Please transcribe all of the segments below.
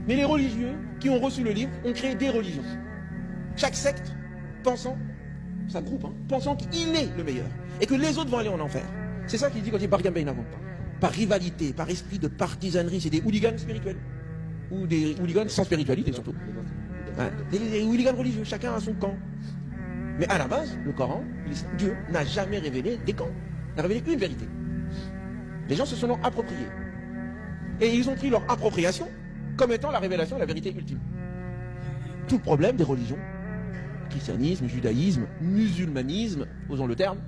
Mais les religieux qui ont reçu le livre ont créé des religions. Chaque secte pensant, ça groupe, pensant qu'il est le meilleur et que les autres vont aller en enfer. C'est ça qu'il dit quand il dit Bargam Bainahum. Par rivalité, par esprit de partisanerie, c'est des hooligans spirituels. Ou des hooligans sans spiritualité surtout. Des hooligans religieux, chacun a son camp. Mais à la base, le Coran, Dieu n'a jamais révélé des camps. Il a révélé une vérité. Les gens se sont appropriés. Et ils ont pris leur appropriation comme étant la révélation de la vérité ultime. Tout le problème des religions, christianisme, judaïsme, musulmanisme, osons le terme,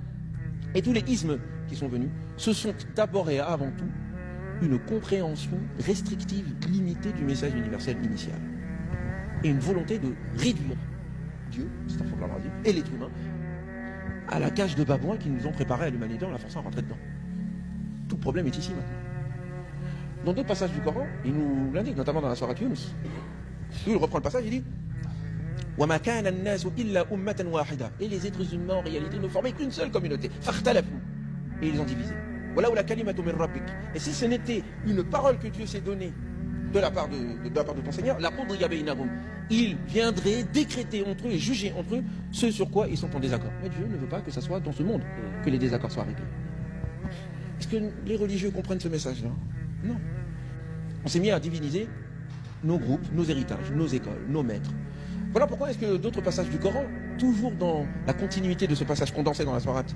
et tous les ismes qui sont venus, ce sont d'abord et avant tout une compréhension restrictive, limitée du message universel initial. Et une volonté de réduire Dieu, et l'être humain à la cage de babouins qui nous ont préparé à l'humanité en la forçant à rentrer dedans. Tout le problème est ici maintenant. Dans d'autres passages du Coran, il nous l'indique, notamment dans la sourate Yunus. Il reprend le passage, il dit وَمَا كَانَ النَّاسُ إِلَّا أُمَّةً وَاحِدَةً. Et les êtres humains en réalité ne formaient qu'une seule communauté. فَاخْتَلَفُوا. Et ils ont divisé. وَلَوْلَا كَلِمَةٌ مِنْ رَبِّكَ. Et si ce n'était une parole que Dieu s'est donnée de la part de ton Seigneur, لَقُضِيَ بَيْنَهُمْ. Il viendrait décréter entre eux et juger entre eux ce sur quoi ils sont en désaccord. Mais Dieu ne veut pas que ça soit dans ce monde que les désaccords soient réglés. Est-ce que les religieux comprennent ce message-là? Non. On s'est mis à diviniser nos groupes, nos héritages, nos écoles, nos maîtres. Voilà pourquoi est-ce que d'autres passages du Coran, toujours dans la continuité de ce passage condensé dans la sourate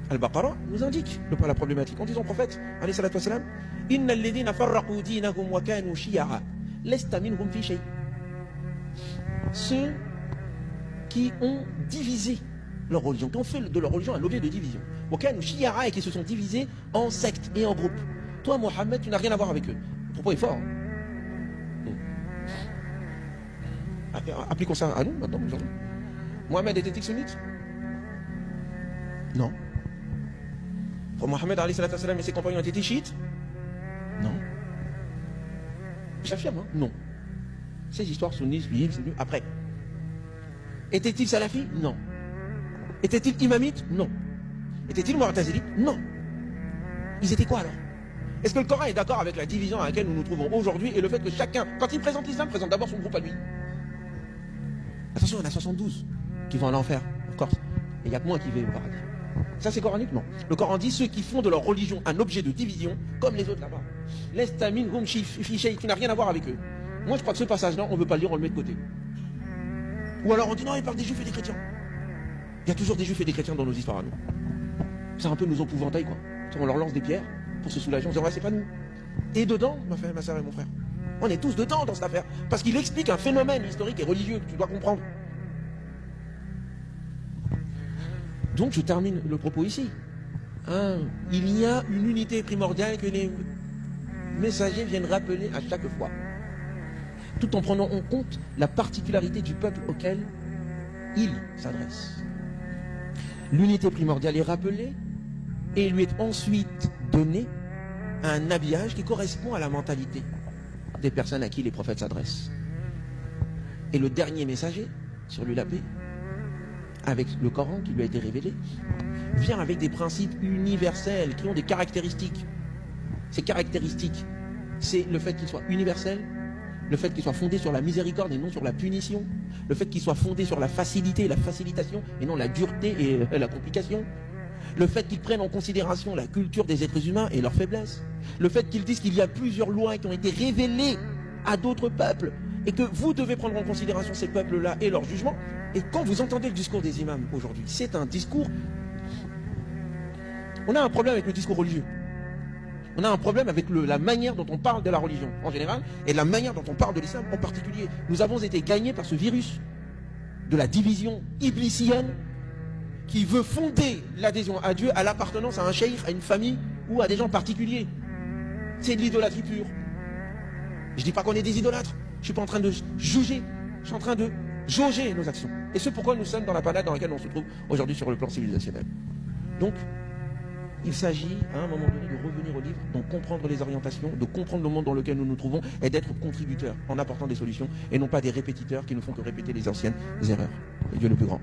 Al-Baqarah, nous indiquent la problématique. En disant au prophète, alayhi salatu wassalam, Inna alladhina farraqu dinahum wa kanu shiya'a, lesta minhum fi shay. Ceux qui ont divisé leur religion, qui ont fait de leur religion un objet de division, wa kanu shiya'a, et qui se sont divisés en sectes et en groupes. Toi, Mohammed, tu n'as rien à voir avec eux. Le propos est fort. Appliquons ça à nous maintenant, aujourd'hui. Mohammed était-il sunnite? Non. Mohammed et ses compagnons étaient chiites? Non. J'affirme, non. Ces histoires sunnites, c'est mieux après. Était-il salafi? Non. Était-il imamite? Non. Était-il mu'tazilite? Non. Ils étaient quoi alors? Est-ce que le Coran est d'accord avec la division à laquelle nous nous trouvons aujourd'hui et le fait que chacun, quand il présente l'islam, présente d'abord son groupe à lui? Attention, il y en a 72 qui vont en enfer, of course. Et il n'y a que moi qui vais au paradis. Ça, c'est coranique? Non. Le Coran dit ceux qui font de leur religion un objet de division, comme les autres là-bas. L'estamin, hum, fiché, qui n'a rien à voir avec eux. Moi, je crois que ce passage-là, on ne veut pas le lire, on le met de côté. Ou alors on dit non, il parle des juifs et des chrétiens. Il y a toujours des juifs et des chrétiens dans nos histoires à nous. C'est un peu nos épouvantails, quoi. On leur lance des pierres pour se soulager. On se dit, ouais, c'est pas nous. Et dedans, ma soeur et mon frère, on est tous dedans dans cette affaire. Parce qu'il explique un phénomène historique et religieux que tu dois comprendre. Donc je termine le propos ici. Il y a une unité primordiale que les messagers viennent rappeler à chaque fois. Tout en prenant en compte la particularité du peuple auquel ils s'adressent. L'unité primordiale est rappelée et lui est ensuite donné un habillage qui correspond à la mentalité des personnes à qui les prophètes s'adressent. Et le dernier messager, sur lui la paix, avec le Coran qui lui a été révélé, vient avec des principes universels qui ont des caractéristiques. Ces caractéristiques, c'est le fait qu'il soit universel, le fait qu'il soit fondé sur la miséricorde et non sur la punition, le fait qu'il soit fondé sur la facilité et la facilitation et non la dureté et la complication, le fait qu'ils prennent en considération la culture des êtres humains et leurs faiblesses, le fait qu'ils disent qu'il y a plusieurs lois qui ont été révélées à d'autres peuples et que vous devez prendre en considération ces peuples-là et leurs jugements. Et quand vous entendez le discours des imams aujourd'hui, c'est un discours... On a un problème avec le discours religieux. On a un problème avec la manière dont on parle de la religion en général et la manière dont on parle de l'islam en particulier. Nous avons été gagnés par ce virus de la division iblisienne qui veut fonder l'adhésion à Dieu, à l'appartenance à un cheikh, à une famille ou à des gens particuliers. C'est de l'idolâtrie pure. Je ne dis pas qu'on est des idolâtres. Je ne suis pas en train de juger. Je suis en train de jauger nos actions. Et c'est pourquoi nous sommes dans la panade dans laquelle on se trouve aujourd'hui sur le plan civilisationnel. Donc, il s'agit à un moment donné de revenir au livre, de comprendre les orientations, de comprendre le monde dans lequel nous nous trouvons et d'être contributeurs en apportant des solutions et non pas des répétiteurs qui ne font que répéter les anciennes erreurs. Et Dieu le plus grand.